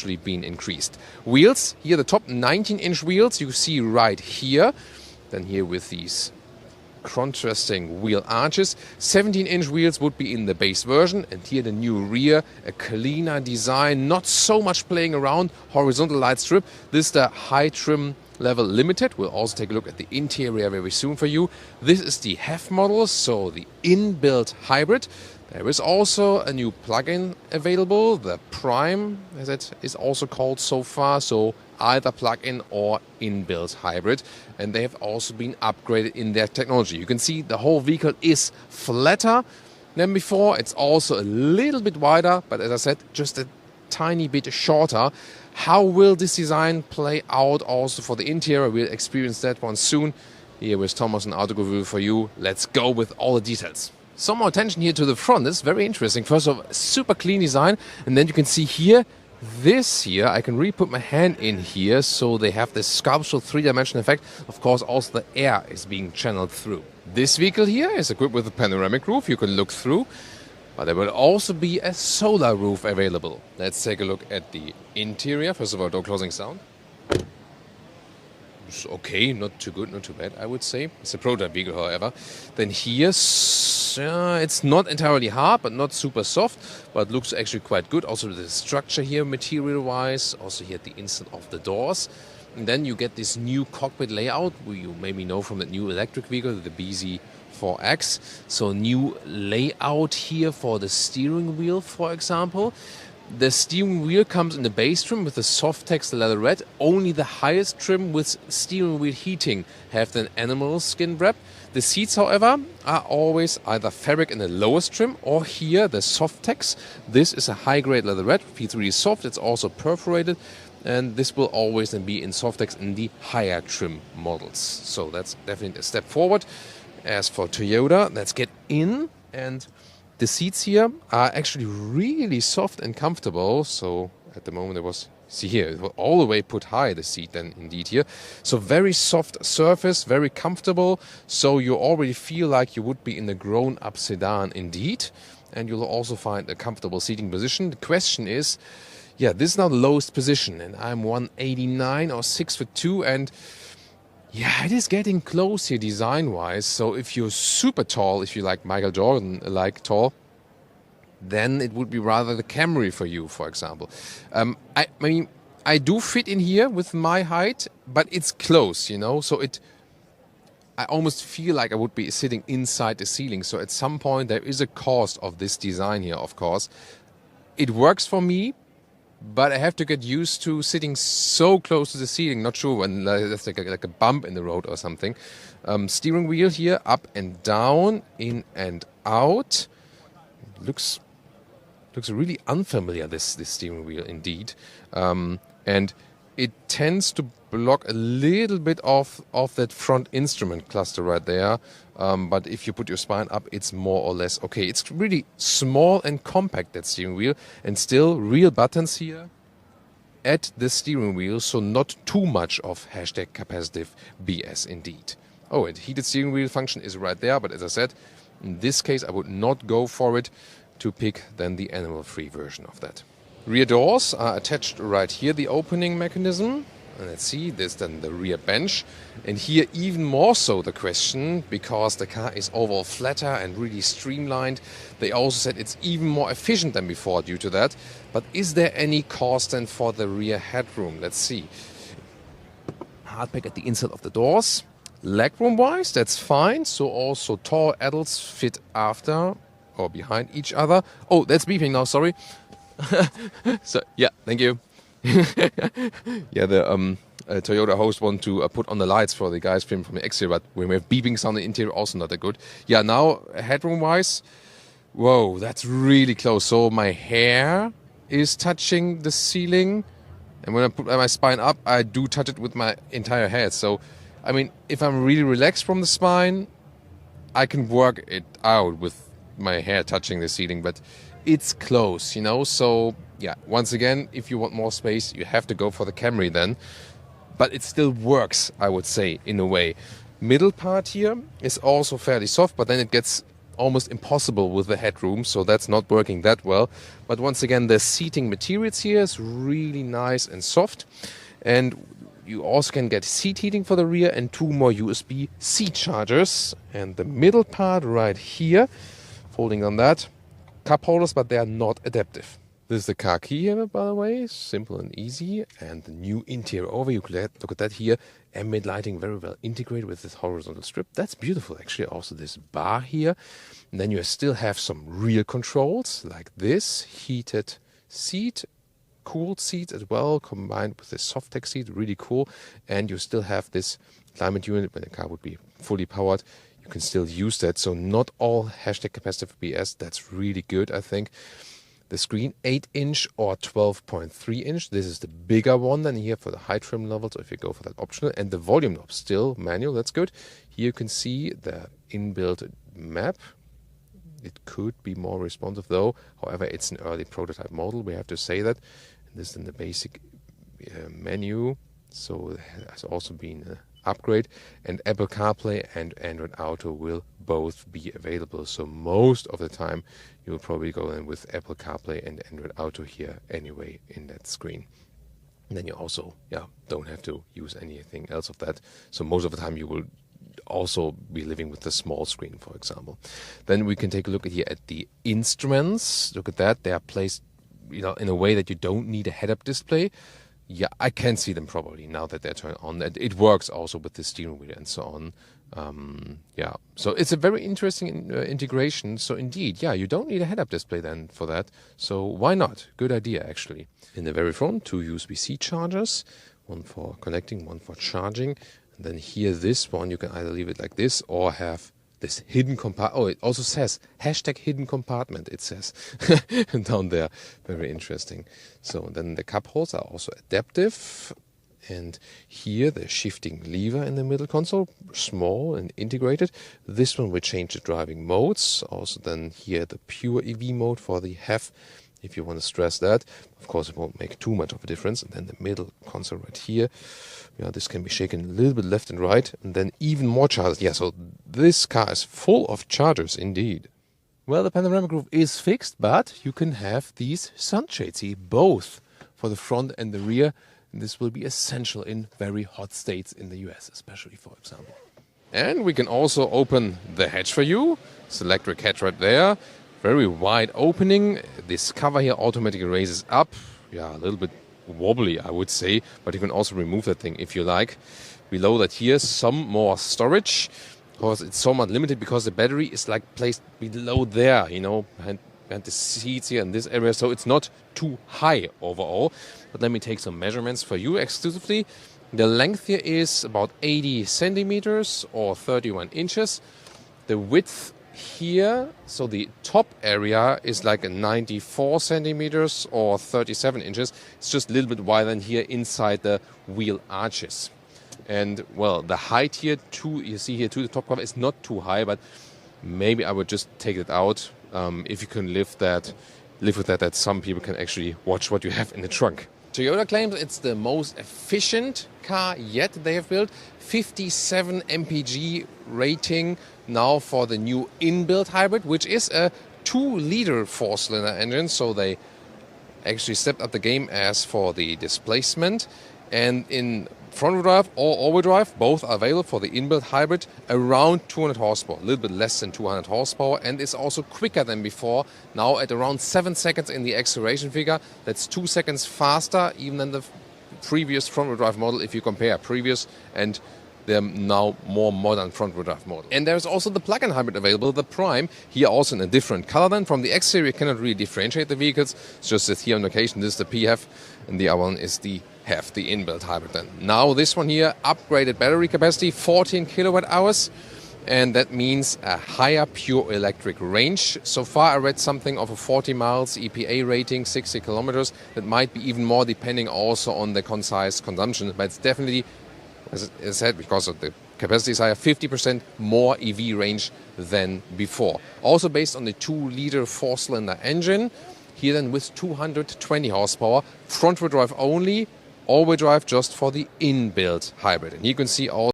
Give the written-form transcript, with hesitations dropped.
actually been increased. Wheels, here the top 19-inch wheels you see right here. Then here with these contrasting wheel arches. 17-inch wheels would be in the base version, and here the new rear, a cleaner design, not so much playing around, horizontal light strip. This is the high trim level limited. We'll also take a look at the interior very soon for you. This is the HEF model, so the inbuilt hybrid. There is also a new plug-in available, the Prime, as it is also called so far, so either plug-in or inbuilt hybrid. And they have also been upgraded in their technology. You can see the whole vehicle is flatter than before. It's also a little bit wider, but as I said, just a tiny bit shorter. How will this design play out also for the interior? We'll experience that one soon. Here with Thomas and Auto Review for you. Let's go with all the details. Some more attention here to the front. This is very interesting. First of all, super clean design. And then you can see here, this here, I can really put my hand in here. So they have this sculptural three-dimensional effect. Of course, also the air is being channeled through. This vehicle here is equipped with a panoramic roof. You can look through. But there will also be a solar roof available. Let's take a look at the interior. First of all, door closing sound. It's okay, not too good, not too bad, I would say. It's a prototype vehicle, however. Then here, it's not entirely hard, but not super soft, but looks actually quite good. Also the structure here, material-wise, also here at the inside of the doors. And then you get this new cockpit layout, where you maybe know from the new electric vehicle, the BZ4X. So new layout here for the steering wheel, for example. The steering wheel comes in the base trim with the Softex leatherette. Only the highest trim with steering wheel heating have the animal skin wrap. The seats, however, are always either fabric in the lowest trim or here the Softex. This is a high-grade leatherette, feels really soft. It's also perforated, and this will always then be in Softex in the higher trim models. So that's definitely a step forward. As for Toyota, let's get in, and the seats here are actually really soft and comfortable. So at the moment it was, see here, it was all the way put high, the seat then indeed here. So very soft surface, very comfortable. So you already feel like you would be in a grown-up sedan indeed. And you'll also find a comfortable seating position. The question is, yeah, this is now the lowest position. And I'm 189 or 6'2", and yeah, it is getting close here design-wise. So if you're super tall, if you like Michael Jordan-like tall, then it would be rather the Camry for you, for example. I mean, I do fit in here with my height, but it's close, you know. So I almost feel like I would be sitting inside the ceiling. So at some point there is a cost of this design here, of course. It works for me, but I have to get used to sitting so close to the ceiling. Not sure when there's like a bump in the road or something. Steering wheel here, up and down, in and out. Looks really unfamiliar, this steering wheel indeed. And it tends to block a little bit of that front instrument cluster right there. But if you put your spine up, it's more or less okay. It's really small and compact, that steering wheel. And still real buttons here at the steering wheel. So not too much of #capacitive BS indeed. Oh, and heated steering wheel function is right there. But as I said, in this case, I would not go for it to pick then the animal-free version of that. Rear doors are attached right here, the opening mechanism. And let's see, there's then the rear bench. And here even more so the question, because the car is overall flatter and really streamlined. They also said it's even more efficient than before due to that. But is there any cost then for the rear headroom? Let's see. Hardback at the inside of the doors. Legroom-wise, that's fine. So also tall adults fit after or behind each other. Oh, that's beeping now, sorry. So, yeah, thank you. Yeah, the Toyota host want to put on the lights for the guys filming from the exterior, but when we have beeping sound in the interior, also not that good. Yeah, now headroom-wise, whoa, that's really close. So my hair is touching the ceiling, and when I put my spine up, I do touch it with my entire head. So, I mean, if I'm really relaxed from the spine, I can work it out with my hair touching the ceiling, but it's close, you know. So yeah, once again, if you want more space, you have to go for the Camry then, but it still works, I would say, in a way. Middle part here is also fairly soft, but then it gets almost impossible with the headroom, so that's not working that well. But once again, the seating materials here is really nice and soft. And you also can get seat heating for the rear and 2 more USB-C chargers. And the middle part right here, folding on that, cup holders, but they are not adaptive. This is the car key here, by the way, simple and easy. And the new interior overview, look at that here. Ambient lighting very well integrated with this horizontal strip. That's beautiful, actually. Also this bar here. And then you still have some rear controls, like this heated seat, cooled seat as well, combined with this Softec seat, really cool. And you still have this climate unit. When the car would be fully powered, you can still use that. So not all hashtag capacitive BS. That's really good, I think. The screen, 8-inch or 12.3-inch. This is the bigger one than here for the high trim level, so if you go for that optional. And the volume knob, still manual, that's good. Here you can see the inbuilt map. It could be more responsive though. However, it's an early prototype model, we have to say that. And this is in the basic menu, so it has also been an upgrade. And Apple CarPlay and Android Auto will both be available. So most of the time you'll probably go in with Apple CarPlay and Android Auto here anyway in that screen. And then you also don't have to use anything else of that. So most of the time you will also be living with the small screen, for example. Then we can take a look here at the instruments. Look at that. They are placed in a way that you don't need a head-up display. Yeah, I can see them probably now that they're turned on. It works also with the steering wheel and so on. So it's a very interesting integration. So indeed, you don't need a head-up display then for that. So why not? Good idea, actually. In the very front, 2 USB-C chargers, one for connecting, one for charging. And then here, this one, you can either leave it like this or have this hidden compartment. Oh, it also says hashtag hidden compartment, it says down there. Very interesting. So then the cup holders are also adaptive. And here the shifting lever in the middle console, small and integrated. This one will change the driving modes. Also then here the pure EV mode for the HEV, if you want to stress that. Of course, it won't make too much of a difference. And then the middle console right here. This can be shaken a little bit left and right. And then even more chargers. So this car is full of chargers indeed. Well, the panoramic roof is fixed, but you can have these sunshades here, both for the front and the rear. This will be essential in very hot states in the US, especially, for example. And we can also open the hatch for you. It's an electric hatch right there. Very wide opening. This cover here automatically raises up. A little bit wobbly, I would say, but you can also remove that thing if you like. Below that here, some more storage. Of course, it's somewhat limited because the battery is like placed below there, behind the seats here in this area, so it's not too high overall. But let me take some measurements for you exclusively. The length here is about 80 centimeters or 31 inches. The width here, so the top area is like a 94 centimeters or 37 inches. It's just a little bit wider than here inside the wheel arches. And well, the height here, you see here to the top cover is not too high, but maybe I would just take it out. If you can live with that some people can actually watch what you have in the trunk. Toyota claims it's the most efficient car yet they have built. 57 mpg rating now for the new inbuilt hybrid, which is a 2-liter 4-cylinder engine. So they actually stepped up the game as for the displacement. And in front-wheel drive or all-wheel drive, both are available for the inbuilt hybrid, around 200 horsepower, a little bit less than 200 horsepower, and it's also quicker than before, now at around 7 seconds in the acceleration figure. That's 2 seconds faster even than the previous front-wheel drive model if you compare previous and the now more modern front-wheel drive model. And there's also the plug-in hybrid available, the Prime, here also in a different color than. From the exterior you cannot really differentiate the vehicles, it's just that here on location this is the PHEV and the other one is the HEV, the inbuilt hybrid then. Now this one here, upgraded battery capacity, 14 kilowatt hours, and that means a higher pure electric range. So far I read something of a 40 miles EPA rating, 60 kilometers. That might be even more depending also on the concise consumption, but it's definitely, as I said, because of the capacity is higher, 50% more EV range than before. Also based on the 2-liter 4-cylinder engine, here then with 220 horsepower, front-wheel drive only, all-wheel drive just for the inbuilt hybrid. And you can see all